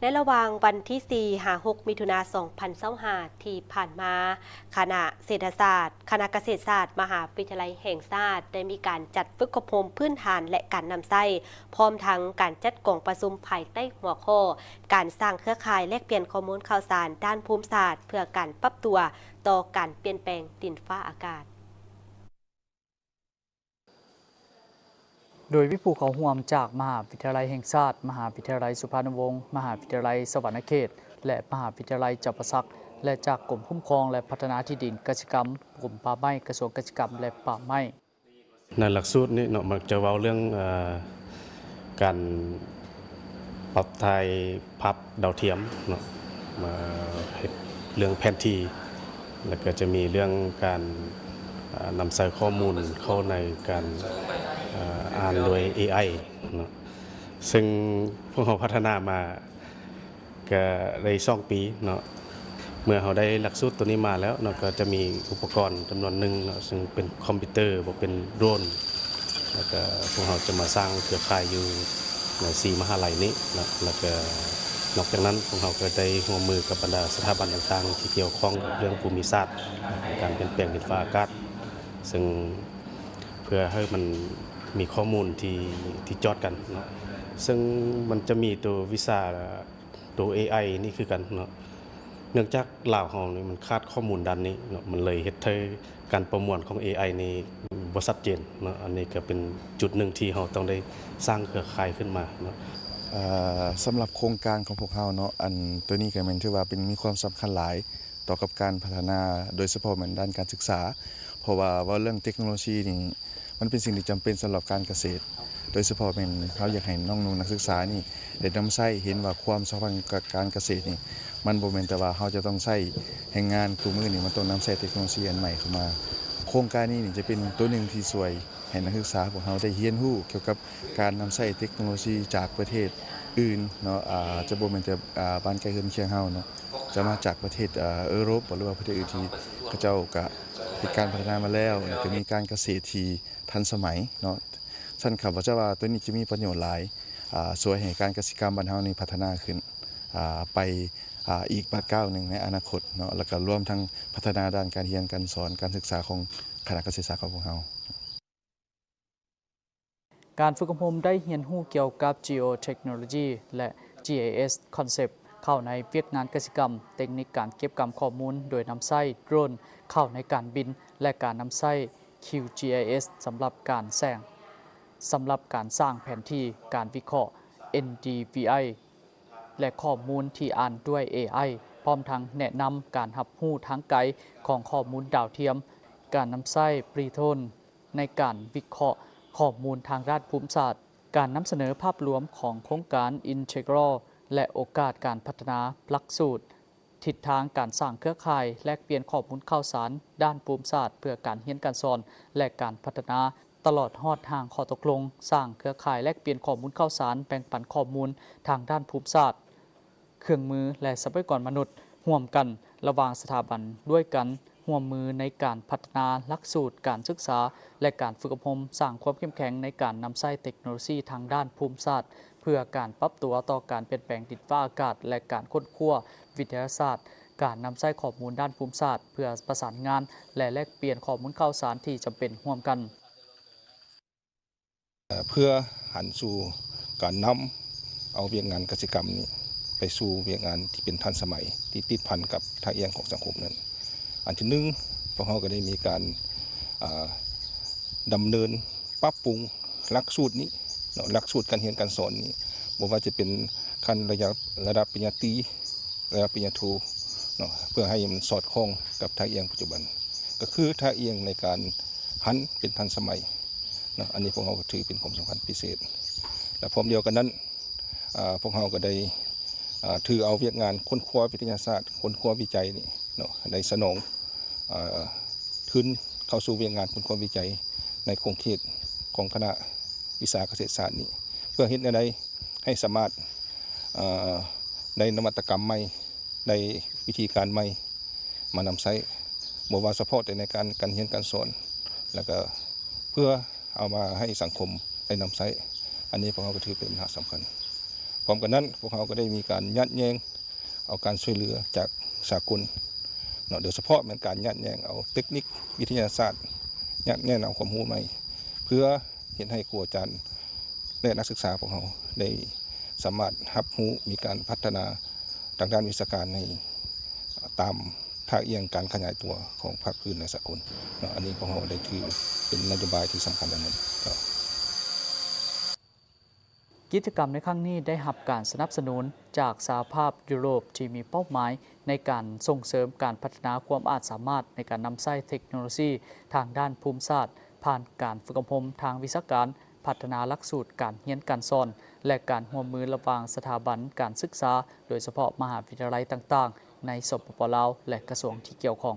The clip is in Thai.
ในระหว่างวันที่ 4-6 มิถุนายน 2025 ที่ผ่านมา คณะเศรษฐศาสตร์ คณะเกษตรศาสตร์ มหาวิทยาลัยแห่งชาติได้มีการจัดฝึกอบรมพื้นฐานและการนำไส้พร้อมทั้งการจัดกล่องประชุมภายใต้หัวข้อการสร้างเครือข่ายแลกเปลี่ยนข้อมูลข่าวสารด้านภูมิศาสตร์เพื่อการปรับตัวต่อการเปลี่ยนแปลงดินฟ้าอากาศโดยวิภูเขาห่วมจากมหาวิทยาลัยแห่งชาติมหาวิทยาลัยสุพรรณวงศ์มหาวิทยาลัยสวรรณเขตและมหาวิทยาลัยจับประสักและจากกรมคุ้มครองและพัฒนาที่ดินเกษตรกรรมกรมป่าไม้กระทรวงเกษตรกรรมและป่าไม้ในหลักสูตรนี้เนาะมันจะเว้าเรื่องการปรับถ่ายภาพดาวเทียมเนาะมาเรื่องแผนที่แล้วก็จะมีเรื่องการนำใส่ข้อมูลเข้าในการอ่านโดย AI เนาะซึ่งพวกเราพัฒนามาก็ได้2 ปีเนาะเมื่อเราได้หลักสูตรตัวนี้มาแล้วเนาะก็จะมีอุปกรณ์จำนวนหนึ่งเนาะซึ่งเป็นคอมพิวเตอร์บ่เป็นโดรนแล้วก็พวกเราจะมาสร้างเครือข่ายอยู่ใน4 มหาลัยนี้นะแล้วก็นอกจากนั้นพวกเราก็ได้ร่วมมือกับบรรดาสถาบันต่างๆที่เกี่ยวข้องกับเรื่องภูมิศาสตร์การเปลี่ยนแปลงดินฟ้าอากาศซึ่งเพื่อให้มันมีข้อมูลที่จอดกันเนาะซึ่งมันจะมีตัววิชาตัว AI นี่คือกันเนาะเนื่องจากลาวเรานี่มันขาดข้อมูลด้านนี้เนาะมันเลยเฮ็ดให้การประมวลของ AI นี่บ่ชัดเจนเนาะอันนี้ก็เป็นจุดหนึ่งที่เราต้องได้สร้างเครือข่ายขึ้นมาเนาะสำหรับโครงการของพวกเราเนาะอันตัวนี้ก็แม่นถือว่าเป็นมีความสำคัญหลายต่อกับการพัฒนาโดยเฉพาะเหมือนด้านการศึกษาเพราะว่าเรื่องเทคโนโลยีนี่มันเป็นสิ่งที่จำเป็นสำหรับการเกษตรโดยเฉพาะเป็นเขาอยากให้น้องๆนักศึกษานี่ได้นำใช้เห็นว่าความสัมพันธ์กับการเกษตรนี่มันบ่แม่นแต่ว่าเขาจะต้องใช้แรงงานทุกมื้อนี่มันต้องนำใช้เทคโนโลยีอันใหม่เข้ามาโครงการนี้นี่จะเป็นตัวหนึ่งที่ช่วยให้นักศึกษาของเราได้เรียนรู้เกี่ยวกับการนำใช้เทคโนโลยีจากประเทศอื่นเนาะจะบ่แม่นแต่บ้านใกล้เรือนเคียงเฮาเนาะจะมาจากประเทศยุโรปหรือว่าประเทศอื่นที่เขาเจ้าก็มีการพัฒนามาแล้วก็มีการเกษตรที่ทันสมัยเนาะฉันครับว่าจะว่าตัวนี้จะมีประโยชน์หลายช่วยให้การเกษตรกรรมบ้านเฮานี่พัฒนาขึ้นไปอีกก้าวหนึ่งในอนาคตเนาะแล้วก็รวมทั้งพัฒนาด้านการเรียนการสอนการศึกษาของคณะเกษตรศาสตร์ของพวกเราการฝึกอบรมได้เรียนรู้เกี่ยวกับ Geotechnology และ GIS Concept เข้าในเวียกงานเกษตรกรรมเทคนิคการเก็บกำข้อมูลโดยนำไส้โดรนเข้าในการบินและการนำไส้ QGIS สำหรับการสร้างแผนที่การวิเคราะห์ NDVI และข้อมูลที่อ่านด้วย AI พร้อมทั้งแนะนำการรับรู้ทางไกลของข้อมูลดาวเทียมการนำไส้ปริโทนในการวิเคราะห์ข้อมูลทางด้านภูมิศาสตร์การนำเสนอภาพรวมของโครงการ Integral และโอกาสการพัฒนาหลักสูตรทิศทางการสร้างเครือข่ายแลกเปลี่ยนข้อมูลข่าวสารด้านภูมิศาสตร์เพื่อการเรียนการสอนและการพัฒนาตลอดฮอดทางข้อตกลงสร้างเครือข่ายแลกเปลี่ยนข้อมูลข่าวสารแบ่งปันข้อมูลทางด้านภูมิศาสตร์เครื่องมือและทรัพยากรมนุษย์ร่วมกันระหว่างสถาบันด้วยกันร่วมมือในการพัฒนาหลักสูตรการศึกษาและการฝึกอบรมสร้างความเข้มแข็งในการนำใช้เทคโนโลยีทางด้านภูมิศาสตร์เพื่อการปรับตัวต่อการเปลี่ยนแปลงดินฟ้าอากาศและการค้นคว้าวิทยาศาสตร์การนำใช้ข้อมูลด้านภูมิศาสตร์เพื่อประสานงานและแลกเปลี่ยนข้อมูลข่าวสารที่จำเป็นร่วมกันเพื่อหันสู่การนำเอาเวียกงานกสิกรรมนี้ไปสู่เวียกงานที่เป็นทันสมัยที่ติดพันกับทางเอียงของสังคมนั้นอันที่หนึ่งพวกเราก็ได้มีการดำเนินปรับปรุงหลักสูตรนี้หลักสูตรการเรียนการสอนนี้บอกว่าจะเป็นขั้นระดับปริญญาตรีระดับปริญญาโทเพื่อให้มันสอดคล้องกับทางเอียงปัจจุบันก็คือทางเอียงในการหันเป็นทันสมัยอันนี้พวกเราถือเป็นความสำคัญพิเศษและพร้อมเดียวกันนั้นพวกเราก็ได้ถือเอาเวียกงานค้นคว้าวิทยาศาสตร์ค้นคว้าวิจัยนี่ในสนองทุนเข้าสู่เวียกงานค้นคว้าวิจัยในโครงเขตของคณะวิชาเกษตรศาสตร์นี้เพื่อเห็นอะไรให้สามารถในนวัตกรรมใหม่ในวิธีการใหม่มานำใช้บ่ว่าเฉพาะแต่ในการเรียนการสอนแล้วก็เพื่อเอามาให้สังคมได้นำใช้อันนี้พวกเราก็ถือเป็นปัญหาสำคัญ พร้อมกันนั้นพวกเราก็ได้มีการยัดแยงเอาการช่วยเหลือจากสากลเนาะโดยเฉพาะเป็นการยัดแยงเอาเทคนิควิทยาศาสตร์ยัดแยงเอาความรู้ใหม่เพื่อเห็นให้ครูอาจารย์และนักศึกษาของเราได้สามารถรับรู้มีการพัฒนาทางด้านวิชาการในตามภาคเอียงการขยายตัวของภาคพื้นและสากลเนาะอันนี้ของเราได้ถือเป็นนโยบายที่สำคัญอันนั้นครับ กิจกรรมในครั้งนี้ได้รับการสนับสนุนจากสหภาพยุโรปที่มีเป้าหมายในการส่งเสริมการพัฒนาความอาจสามารถในการนำใช้เทคโนโลยีทางด้านภูมิศาสตร์ผ่านการฝึกอบรมทางวิชาการพัฒนาหลักสูตรการเรียนการสอนและการร่วมมือระหว่างสถาบันการศึกษาโดยเฉพาะมหาวิทยาลัยต่างๆในสปป.ลาวและกระทรวงที่เกี่ยวข้อง